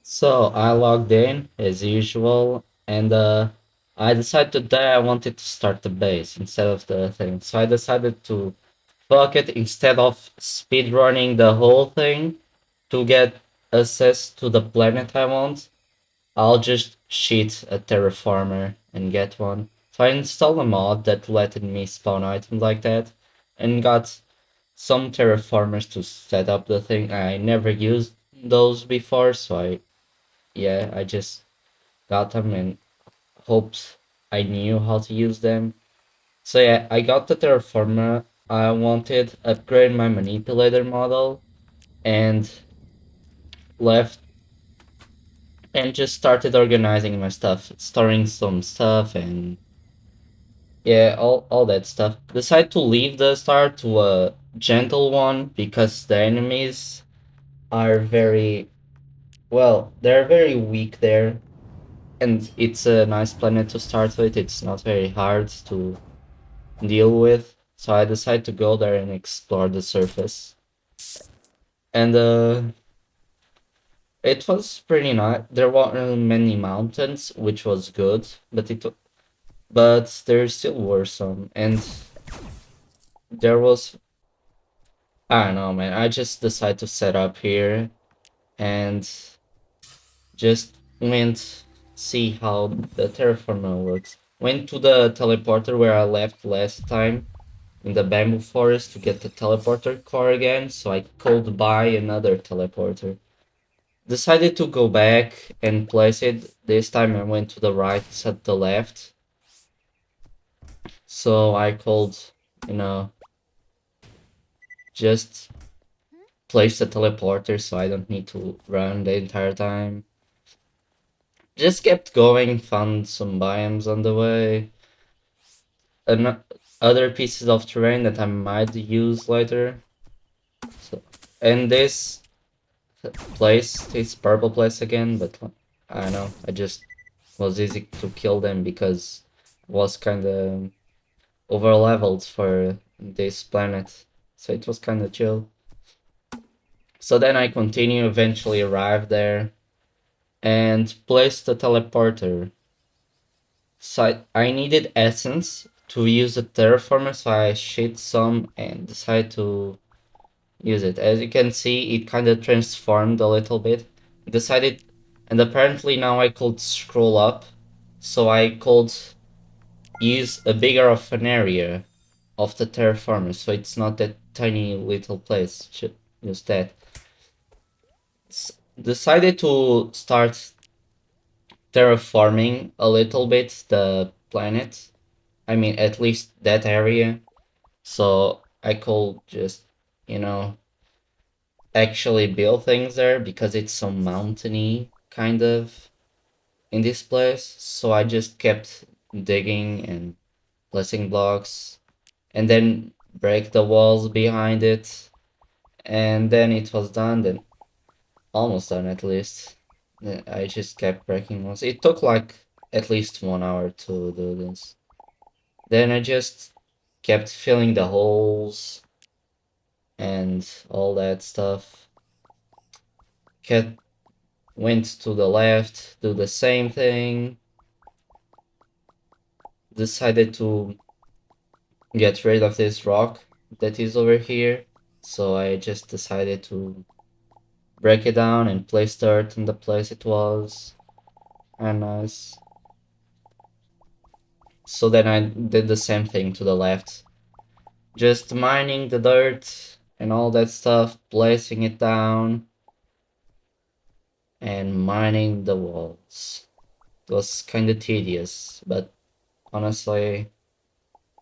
So I logged in as usual, and I decided that I wanted to start the base instead of the thing. So I decided to fuck it instead of speedrunning the whole thing to get access to the planet I want. I'll just cheat a terraformer and get one. So I installed a mod that let me spawn items like that, and got some terraformers to set up the thing. I never used those before, so I just got them and hoped I knew how to use them. So yeah, I got the terraformer. I wanted upgrade my manipulator model and left and just started organizing my stuff, storing some stuff and yeah, all that stuff. Decided to leave the start to a gentle one because the enemies are very well, they're very weak there, and it's a nice planet to start with. It's not very hard to deal with. So I decided to go there and explore the surface. And it was pretty nice. There weren't many mountains, which was good, but there still were some. And there was I don't know, man. I just decided to set up here and just went see how the terraformer works. Went to the teleporter where I left last time in the bamboo forest to get the teleporter core again, so I could buy another teleporter. Decided to go back and place it. This time I went to the right instead of the left. So I could, you know, just place the teleporter so I don't need to run the entire time. Just kept going, found some biomes on the way, and other pieces of terrain that I might use later. So, and this purple place again, but I don't know. I just was easy to kill them because I was kind of over leveled for this planet, so it was kind of chill. So then I continue, eventually arrive there and place the teleporter. So I needed essence to use the terraformer, so I shit some and decided to use it. As you can see, it kind of transformed a little bit. Decided, and apparently now I could scroll up, so I could use a bigger of an area of the terraformer, so it's not that tiny little place. Should use that. Decided to start terraforming a little bit the planet. I mean, at least that area. So I could just, you know, actually build things there because it's so mountainy kind of in this place. So I just kept digging and placing blocks and then break the walls behind it. And then it was done, then almost done at least. I just kept breaking walls. It took like at least 1 hour to do this. Then I just kept filling the holes and all that stuff. Kept went to the left, do the same thing. Decided to get rid of this rock that is over here. So I just decided to break it down and place dirt in the place it was. And nice. So then I did the same thing to the left. Just mining the dirt and all that stuff, placing it down, and mining the walls. It was kind of tedious, but honestly,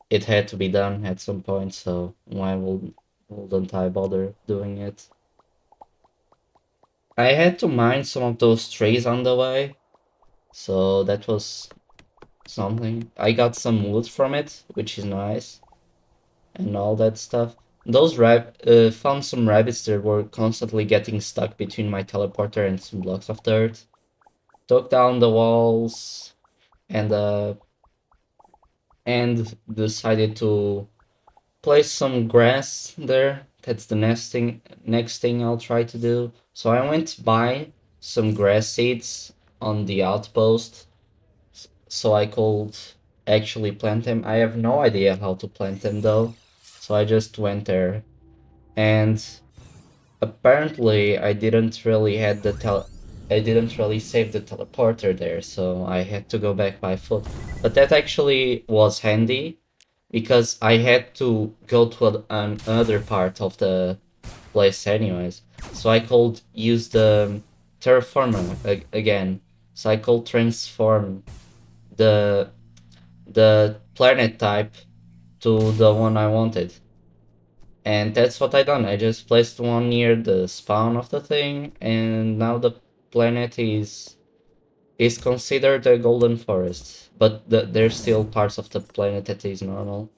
it had to be done at some point, so wouldn't I bother doing it? I had to mine some of those trees on the way, so that was something. I got some wood from it, which is nice, and all that stuff. Found some rabbits that were constantly getting stuck between my teleporter and some blocks of dirt. Took down the walls and uh and decided to place some grass there. That's the next thing I'll try to do. So I went by some grass seeds on the outpost, so I could actually plant them. I have no idea how to plant them though, so I just went there. And apparently I didn't really save the teleporter there, so I had to go back by foot. But that actually was handy because I had to go to another part of the place anyways. So I could use the terraformer again. So I could transform the the planet type to the one I wanted. And that's what I done. I just placed one near the spawn of the thing, and now the planet is considered a golden forest. But there's still parts of the planet that is normal,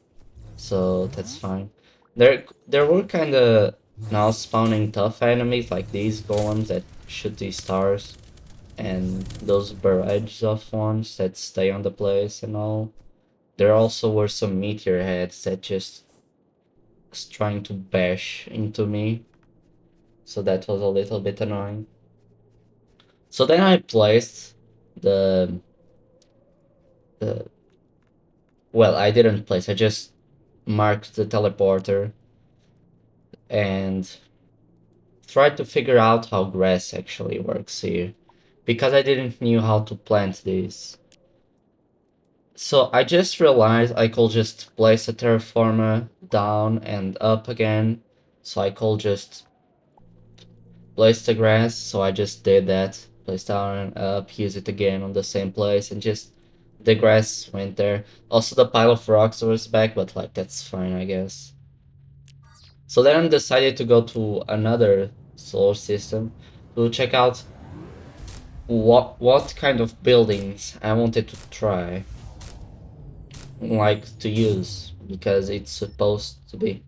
so that's fine. There were kind of now spawning tough enemies like these golems that shoot these stars, and those barrages of ones that stay on the place and all. There also were some meteor heads that just was trying to bash into me, so that was a little bit annoying. So then I placed the the well, I didn't place. I just marked the teleporter and tried to figure out how grass actually works here, because I didn't knew how to plant these. So I just realized I could just place a terraformer down and up again. So I could just place the grass. So I just did that. Place down and up, use it again on the same place, and just the grass went there. Also the pile of rocks was back, but like that's fine, I guess. So then I decided to go to another solar system to check out what kind of buildings I wanted to try, like to use, because it's supposed to be.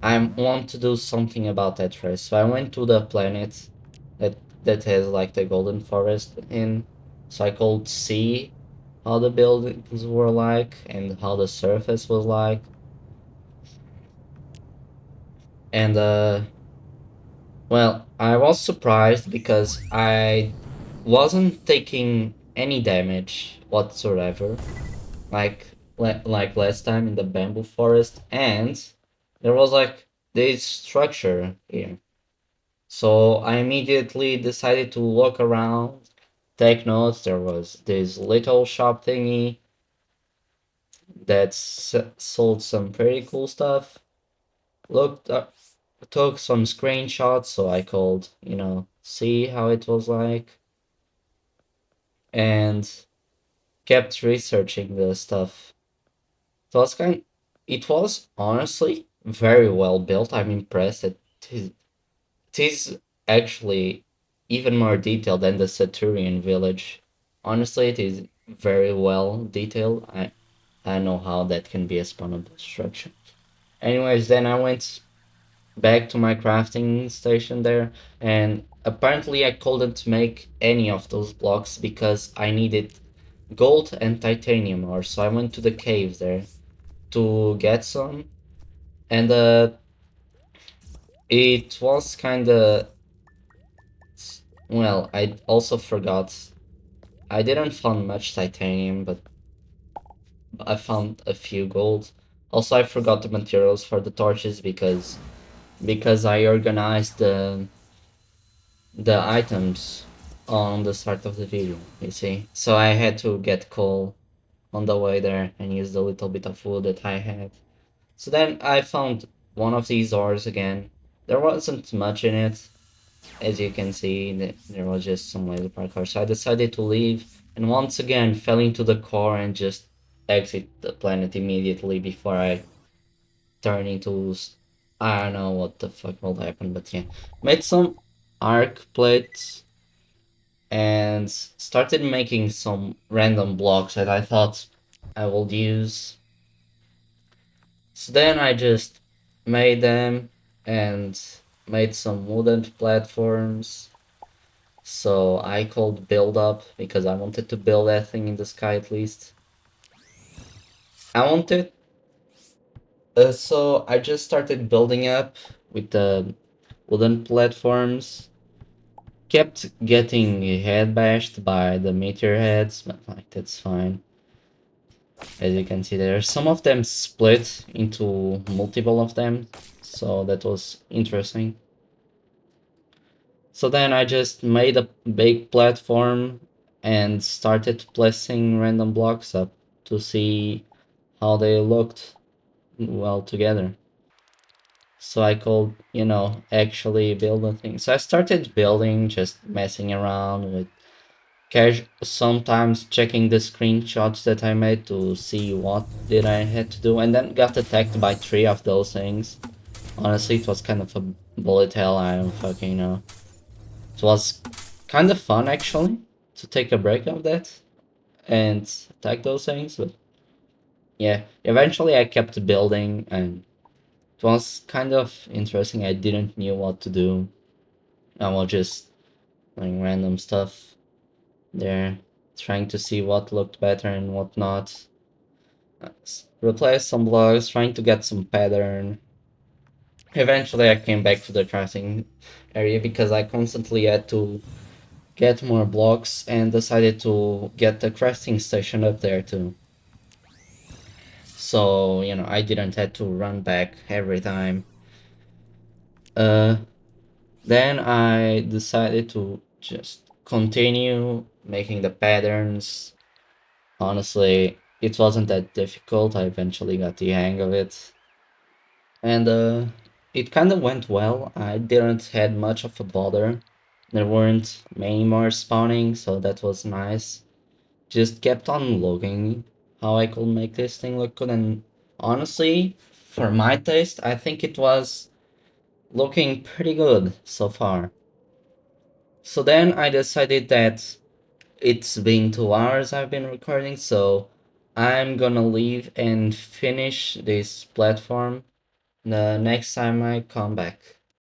I want to do something about that race. So I went to the planet that that has like the golden forest in, so I could see how the buildings were like and how the surface was like. And well, I was surprised because I wasn't taking any damage whatsoever, like last time in the bamboo forest, and there was like this structure here. So I immediately decided to look around, take notes. There was this little shop thingy that sold some pretty cool stuff. Looked up, took some screenshots so I could, see how it was like, and kept researching the stuff. So it was honestly very well built. I'm impressed. It is actually even more detailed than the Saturnian village. Honestly, it is very well detailed. I know how that can be a spawnable structure. Anyways, then I went back to my crafting station there, and apparently I couldn't make any of those blocks because I needed gold and titanium ore. So I went to the caves there to get some, and it was kind of well. I also forgot. I didn't find much titanium, but I found a few gold. Also, I forgot the materials for the torches because I organized the items on the start of the video, you see. So I had to get coal on the way there and use the little bit of wood that I had. So then I found one of these ores again. There wasn't much in it, as you can see. There was just some laser parkour. So I decided to leave, and once again fell into the core and just exit the planet immediately before I turn into I don't know what the fuck will happen, but yeah. Made some arc plates and started making some random blocks that I thought I would use. So then I just made them and made some wooden platforms so I could build up because I wanted to build that thing in the sky at least. I wanted, so I just started building up with the wooden platforms, kept getting head bashed by the meteor heads, but like that's fine. As you can see there, some of them split into multiple of them, so that was interesting. So then I just made a big platform and started placing random blocks up to see how they looked well together. So I could, actually build a thing. So I started building, just messing around with sometimes checking the screenshots that I made to see what did I had to do, and then got attacked by three of those things. Honestly, it was kind of a bullet hell, I don't fucking know. It was kind of fun actually to take a break of that and attack those things, but yeah, eventually I kept building and it was kind of interesting. I didn't knew what to do. I was just doing random stuff there, trying to see what looked better and what not. Replace some blocks, trying to get some pattern. Eventually, I came back to the crafting area because I constantly had to get more blocks and decided to get the crafting station up there too. So, I didn't have to run back every time. Uh, then I decided to just continue making the patterns. Honestly, it wasn't that difficult. I eventually got the hang of it. And it kind of went well. I didn't had much of a bother. There weren't many more spawning, so that was nice. Just kept on logging how I could make this thing look good, and honestly, for my taste, I think it was looking pretty good so far. So then I decided that it's been 2 hours I've been recording, so I'm gonna leave and finish this platform the next time I come back.